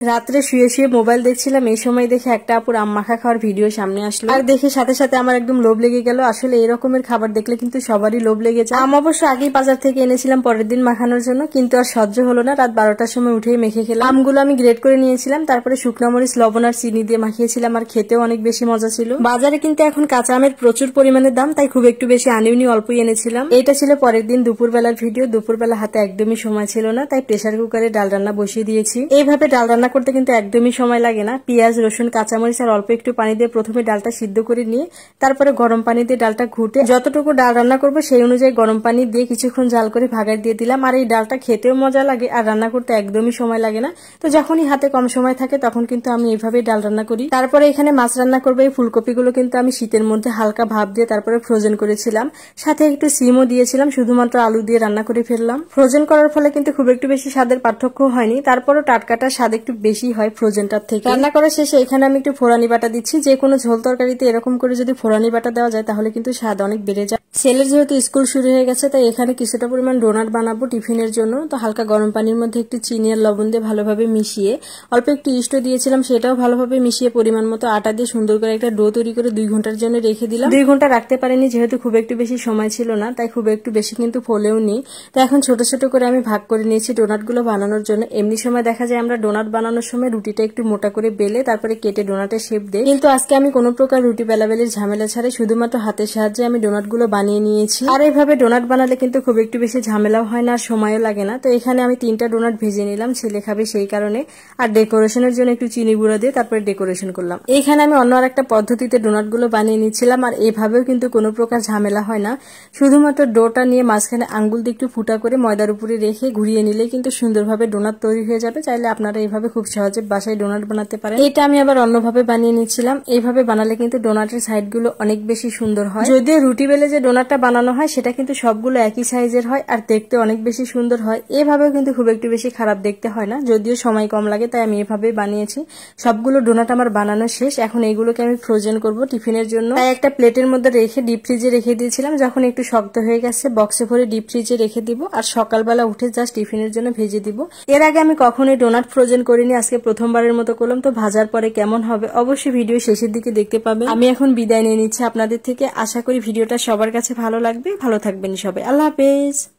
রাত্রে শুয়ে শুয়ে মোবাইল দেখছিলাম, এই সময় দেখে একটা আপুর আম মাখা খাওয়ার ভিডিও সামনে আসলো আর দেখে সাথে সাথে আমার একদম লোভ লেগে গেল। আসলে এরকমের খাবার দেখলে কিন্তু সবারই লোভ লেগে যায়। আম অবশ্য আগেই বাজার থেকে এনেছিলাম পরের দিন মাখানোর জন্য, কিন্তু আর সহ্য হলো না। রাত 12টার সময় উঠেই মেখে খেলাম। আমগুলো আমি গ্রেড করে নিয়েছিলাম, তারপরে শুকনো মরিচ, লবণ আর চিনি দিয়ে মাখিয়েছিলাম আর খেতেও অনেক বেশি মজা ছিল। বাজারে কিন্তু এখন কাঁচা আমের প্রচুর পরিমাণে দাম, তাই খুব একটু বেশি আনিওনি, অল্পই এনেছিলাম। এটা ছিল পরের দিন দুপুরবেলার ভিডিও। দুপুরবেলা হাতে একদমই সময় ছিল না, তাই প্রেসার কুকারে ডাল রান্না বসিয়ে দিয়েছি। এইভাবে ডাল রান্না করতে কিন্তু একদমই সময় লাগে না। পেঁয়াজ, রসুন, কাঁচামরিচ আর অল্প একটু পানি দিয়ে প্রথমে ডালটা সিদ্ধ করে নিয়ে তারপরে গরম পানি দিয়ে ডালটা ঘুটে যতটুকু ডাল রান্না করবো সেই অনুযায়ী গরম পানি দিয়ে কিছুক্ষণ জাল করে ভাগার দিয়ে দিলাম। আর এই ডালটা খেতেও মজা লাগে আর রান্না করতে একদমই সময় লাগে না। তো যখনই হাতে কম সময় থাকে তখন কিন্তু আমি এইভাবেই ডাল রান্না করি। তারপরে এখানে মাছ রান্না করবো। এই ফুলকপিগুলো কিন্তু আমি শীতের মধ্যে হালকা ভাপ দিয়ে তারপরে ফ্রোজেন করেছিলাম, সাথে একটু সিমও দিয়েছিলাম, শুধুমাত্র আলু দিয়ে রান্না করে ফেললাম। ফ্রোজেন করার ফলে কিন্তু খুব একটু বেশি স্বাদের পার্থক্য হয়নি, তারপরও টাটকাটার স্বাদ একটু বেশি হয় ফ্রোজেনটার থেকে। রান্না করার শেষে এখানে আমি একটু ফোড়ানি বাটা দিচ্ছি। যে কোনো ঝোল তরকারিতে এরকম করে যদি ফোড়ানি বাটা দেওয়া যায় তাহলে কিন্তু স্বাদ অনেক বেড়ে যায়। ছেলের যেহেতু স্কুল শুরু হয়ে গেছে, তাই এখানে কিছুটা পরিমাণ ডোনাট বানাবো টিফিনের জন্য। তো হালকা গরম পানির মধ্যে একটু চিনি আর লবণ দিয়ে ভালোভাবে মিশিয়ে অল্প একটু ইস্টও দিয়েছিলাম, সেটাও ভালোভাবে মিশিয়ে পরিমাণ মতো আটা দিয়ে সুন্দর করে একটা ডো তৈরি করে 2 ঘন্টার জন্য রেখে দিলাম। 2 ঘন্টা রাখতে পারিনি যেহেতু খুব একটু বেশি সময় ছিল না, তাই খুব একটু বেশি কিন্তু ফোলেও নি। তো এখন ছোট ছোট করে আমি ভাগ করে নিয়েছি ডোনাটগুলো বানানোর জন্য। এমনি সময় দেখা যায় আমরা ডোনাট বানানোর সময় রুটিটা একটু মোটা করে বেলে তারপরে কেটে ডোনাটের শেপ দেই, কিন্তু আজকে আমি কোনো প্রকার রুটি বেলাবেলির ঝামেলা ছাড়াই শুধুমাত্র হাতের সাহায্যে আমি ডোনাটগুলো বানিয়ে নিয়েছি। আর এইভাবে ডোনাট বানালে কিন্তু খুব একটু বেশি ঝামেলাও হয় না আর সময়ও লাগে না। তো এখানে আমি 3টা ডোনাট ভেজে নিলাম, ছেলে খাবে সেই কারণে। আর ডেকোরেশনের জন্য একটু চিনি গুঁড়া দিয়ে তারপরে ডেকোরেশন করলাম। এখানে আমি অন্য আর একটা পদ্ধতিতে ডোনাটগুলো বানিয়ে নিচ্ছিলাম, আর এইভাবেও কিন্তু কোনো প্রকার ঝামেলা হয় না। শুধুমাত্র ডোটা নিয়ে মাঝখানে আঙ্গুল দিয়ে একটু ফুটা করে ময়দার উপরে রেখে ঘুরিয়ে নিলে কিন্তু সুন্দরভাবে ডোনাট তৈরি হয়ে যাবে। চাইলে আপনারা এইভাবে খুব সহজে বাসায় ডোনাট বানাতে পারেন। এটা আমি আবার অন্যভাবে বানিয়ে নিচ্ছিলাম। এইভাবে বানালে কিন্তু ডোনাটের সাইডগুলো অনেক বেশি সুন্দর হয়। যদিও রুটি বেলে যে ডোনাটটা বানানো হয় সেটা কিন্তু সবগুলো একই সাইজের হয় আর দেখতে অনেক বেশি সুন্দর হয়। এভাবেও কিন্তু খুব একটু বেশি খারাপ দেখতে হয় না, যদিও সময় কম লাগে, তাই আমি এভাবেই বানিয়েছি। সবগুলো ডোনাট আমার বানানো শেষ। এখন এইগুলোকে আমি ফ্রোজেন করব টিফিনের জন্য। তাই একটা প্লেটের মধ্যে রেখে ডিপ ফ্রিজে রেখে দিয়েছিলাম। যখন একটু শক্ত হয়ে গেছে বক্সে ভরে ডিপ ফ্রিজে রেখে দিব আর সকালবেলা উঠে জাস্ট টিফিনের জন্য ভেজে দিব। এর আগে আমি কখনোই ডোনাট ফ্রোজেন করিনি, আজকে প্রথমবারের মতো করলাম। তো ভাজার পরে কেমন হবে অবশ্যই ভিডিও শেষের দিকে দেখতে পাবেন। আমি এখন বিদায় নিয়ে নিচ্ছি আপনাদের থেকে। আশা করি ভিডিওটা সবার কাছে ভালো লাগবে। ভালো থাকবেন সবাই। আল্লাহ হাফেজ।